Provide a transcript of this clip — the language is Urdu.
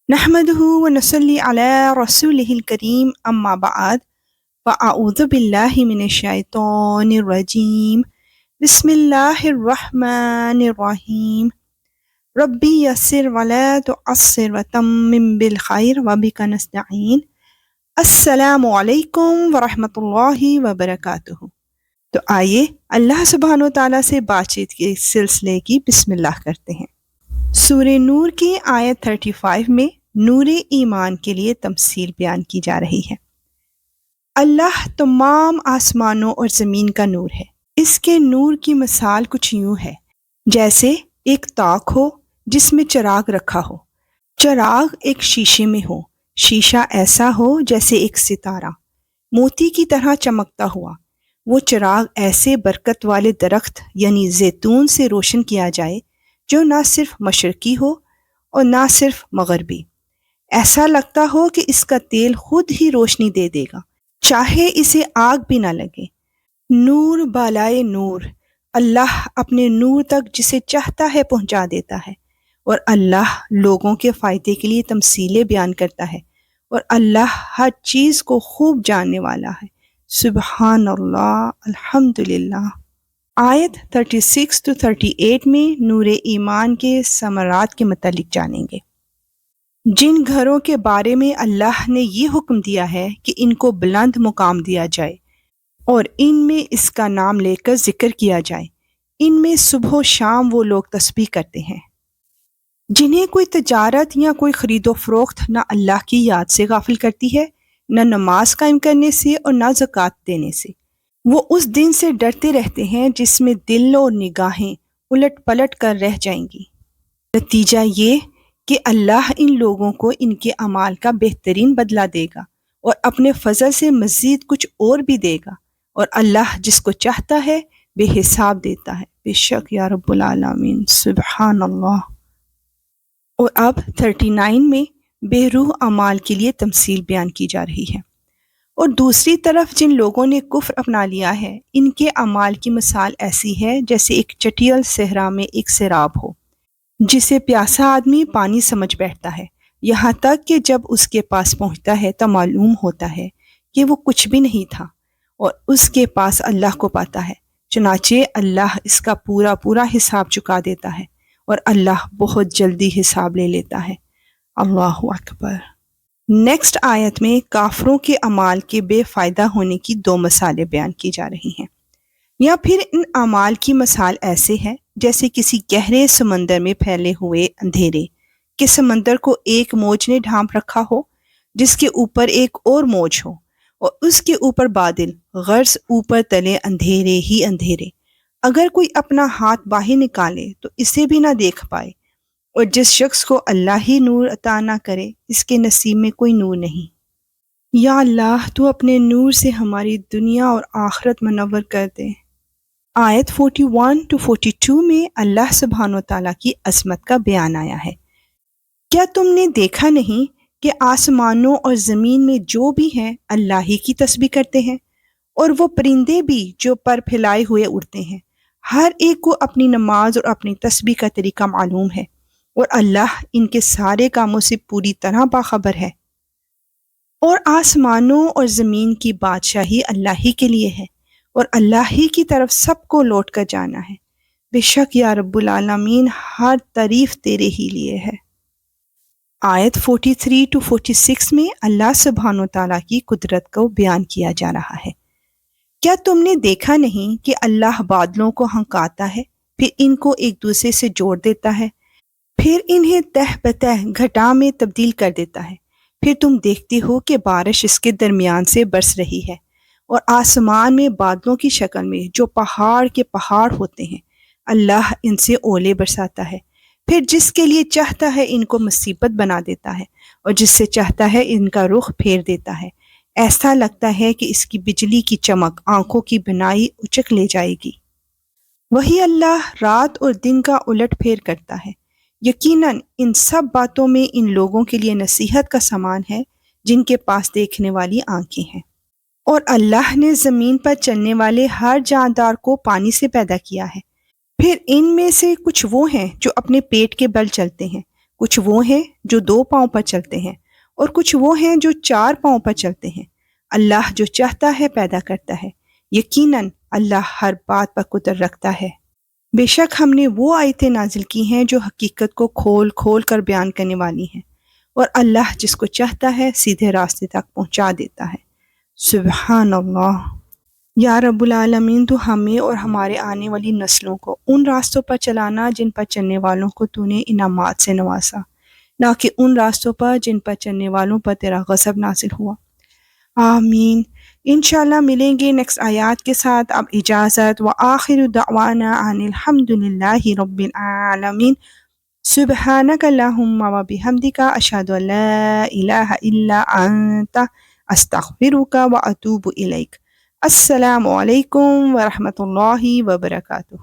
نحمده ونصلي على رسوله الكريم أما بعد فأعوذ بالله من الشيطان الرجيم بسم الله الرحمن الرحيم ربي يسر ولا تعسر وتمم بالخير وبك نستعين السلام علیکم ورحمۃ اللہ وبرکاتہ۔ تو آئیے اللہ سبحانہ و تعالیٰ سے بات چیت کے سلسلے کی بسم اللہ کرتے ہیں۔ سورہ نور کی آیت 35 میں نور ایمان کے لیے تمثیل بیان کی جا رہی ہے۔ اللہ تمام آسمانوں اور زمین کا نور ہے۔ اس کے نور کی مثال کچھ یوں ہے جیسے ایک طاق ہو جس میں چراغ رکھا ہو۔ چراغ ایک شیشے میں ہو، شیشہ ایسا ہو جیسے ایک ستارہ موتی کی طرح چمکتا ہوا۔ وہ چراغ ایسے برکت والے درخت یعنی زیتون سے روشن کیا جائے جو نہ صرف مشرقی ہو اور نہ صرف مغربی، ایسا لگتا ہو کہ اس کا تیل خود ہی روشنی دے دے گا، چاہے اسے آگ بھی نہ لگے۔ نور بالائے نور، اللہ اپنے نور تک جسے چاہتا ہے پہنچا دیتا ہے، اور اللہ لوگوں کے فائدے کے لیے تمثیلیں بیان کرتا ہے، اور اللہ ہر چیز کو خوب جاننے والا ہے۔ سبحان اللہ، الحمدللہ۔ آیت 36 to 38 میں نور ایمان کے ثمرات کے متعلق جانیں گے۔ جن گھروں کے بارے میں اللہ نے یہ حکم دیا ہے کہ ان کو بلند مقام دیا جائے اور ان میں اس کا نام لے کر ذکر کیا جائے، ان میں صبح و شام وہ لوگ تسبیح کرتے ہیں جنہیں کوئی تجارت یا کوئی خرید و فروخت نہ اللہ کی یاد سے غافل کرتی ہے، نہ نماز قائم کرنے سے اور نہ زکوٰۃ دینے سے۔ وہ اس دن سے ڈرتے رہتے ہیں جس میں دل اور نگاہیں الٹ پلٹ کر رہ جائیں گی۔ نتیجہ یہ کہ اللہ ان لوگوں کو ان کے اعمال کا بہترین بدلہ دے گا اور اپنے فضل سے مزید کچھ اور بھی دے گا، اور اللہ جس کو چاہتا ہے بے حساب دیتا ہے، بے شک یا رب العالمین، سبحان اللہ۔ اور اب 39 میں بے روح اعمال کے لیے تمثیل بیان کی جا رہی ہے۔ اور دوسری طرف جن لوگوں نے کفر اپنا لیا ہے، ان کے اعمال کی مثال ایسی ہے جیسے ایک چٹیل صحرا میں ایک سیراب ہو جسے پیاسا آدمی پانی سمجھ بیٹھتا ہے، یہاں تک کہ جب اس کے پاس پہنچتا ہے تو معلوم ہوتا ہے کہ وہ کچھ بھی نہیں تھا، اور اس کے پاس اللہ کو پاتا ہے، چنانچہ اللہ اس کا پورا حساب چکا دیتا ہے، اور اللہ بہت جلدی حساب لے لیتا ہے۔ اللہ اکبر۔ نیکسٹ آیت میں کافروں کے اعمال کے بے فائدہ ہونے کی دو مثالیں بیان کی جا رہی ہیں، یا پھر ان اعمال کی مثال ایسے ہے جیسے کسی گہرے سمندر میں پھیلے ہوئے اندھیرے کہ سمندر کو ایک موج نے ڈھانپ رکھا ہو جس کے اوپر ایک اور موج ہو، اور اس کے اوپر بادل، غرض اوپر تلے اندھیرے ہی اندھیرے۔ اگر کوئی اپنا ہاتھ باہر نکالے تو اسے بھی نہ دیکھ پائے، اور جس شخص کو اللہ ہی نور عطا نہ کرے اس کے نصیب میں کوئی نور نہیں۔ یا اللہ تو اپنے نور سے ہماری دنیا اور آخرت منور کر دے۔ آیت 41 to 42 میں اللہ سبحانہ و تعالیٰ کی عظمت کا بیان آیا ہے۔ کیا تم نے دیکھا نہیں کہ آسمانوں اور زمین میں جو بھی ہیں اللہ ہی کی تسبیح کرتے ہیں، اور وہ پرندے بھی جو پر پھیلائے ہوئے اڑتے ہیں، ہر ایک کو اپنی نماز اور اپنی تسبیح کا طریقہ معلوم ہے، اور اللہ ان کے سارے کاموں سے پوری طرح باخبر ہے۔ اور آسمانوں اور زمین کی بادشاہی اللہ ہی کے لیے ہے، اور اللہ ہی کی طرف سب کو لوٹ کر جانا ہے، بے شک یا رب العالمین ہر تعریف تیرے ہی لیے ہے۔ آیت 43 to 46 میں اللہ سبحانہ و تعالیٰ کی قدرت کو بیان کیا جا رہا ہے۔ کیا تم نے دیکھا نہیں کہ اللہ بادلوں کو ہنکاتا ہے، پھر ان کو ایک دوسرے سے جوڑ دیتا ہے، پھر انہیں تہ بتہ گھٹا میں تبدیل کر دیتا ہے، پھر تم دیکھتے ہو کہ بارش اس کے درمیان سے برس رہی ہے، اور آسمان میں بادلوں کی شکل میں جو پہاڑ کے پہاڑ ہوتے ہیں اللہ ان سے اولے برساتا ہے، پھر جس کے لیے چاہتا ہے ان کو مصیبت بنا دیتا ہے، اور جس سے چاہتا ہے ان کا رخ پھیر دیتا ہے، ایسا لگتا ہے کہ اس کی بجلی کی چمک آنکھوں کی بنائی اچک لے جائے گی۔ وہی اللہ رات اور دن کا الٹ پھیر کرتا ہے۔ یقیناً ان سب باتوں میں ان لوگوں کے لیے نصیحت کا سامان ہے جن کے پاس دیکھنے والی آنکھیں ہیں۔ اور اللہ نے زمین پر چلنے والے ہر جاندار کو پانی سے پیدا کیا ہے، پھر ان میں سے کچھ وہ ہیں جو اپنے پیٹ کے بل چلتے ہیں، کچھ وہ ہیں جو 2 پاؤں پر چلتے ہیں اور کچھ وہ ہیں جو 4 پاؤں پر چلتے ہیں۔ اللہ جو چاہتا ہے پیدا کرتا ہے، یقیناً اللہ ہر بات پر قدرت رکھتا ہے۔ بے شک ہم نے وہ آیتیں نازل کی ہیں جو حقیقت کو کھول کھول کر بیان کرنے والی ہیں، اور اللہ جس کو چاہتا ہے سیدھے راستے تک پہنچا دیتا ہے۔ سبحان اللہ۔ یا رب العالمین، تو ہمیں اور ہمارے آنے والی نسلوں کو ان راستوں پر چلانا جن پر چلنے والوں کو تو نے انعامات سے نوازا، نہ کہ ان راستوں پر جن پر چلنے والوں پر تیرا غضب نازل ہوا۔ آمین۔ انشاءاللہ ملیں گے نیکسٹ آیات کے ساتھ۔ اب اجازت، وآخر دعوانا ان الحمد للہ رب العالمین۔ سبحانک اللہم وبحمدک، اشہد ان لا الہ الا انت، استغفرک واتوب الیک۔ السلام علیکم ورحمۃ اللہ وبرکاتہ۔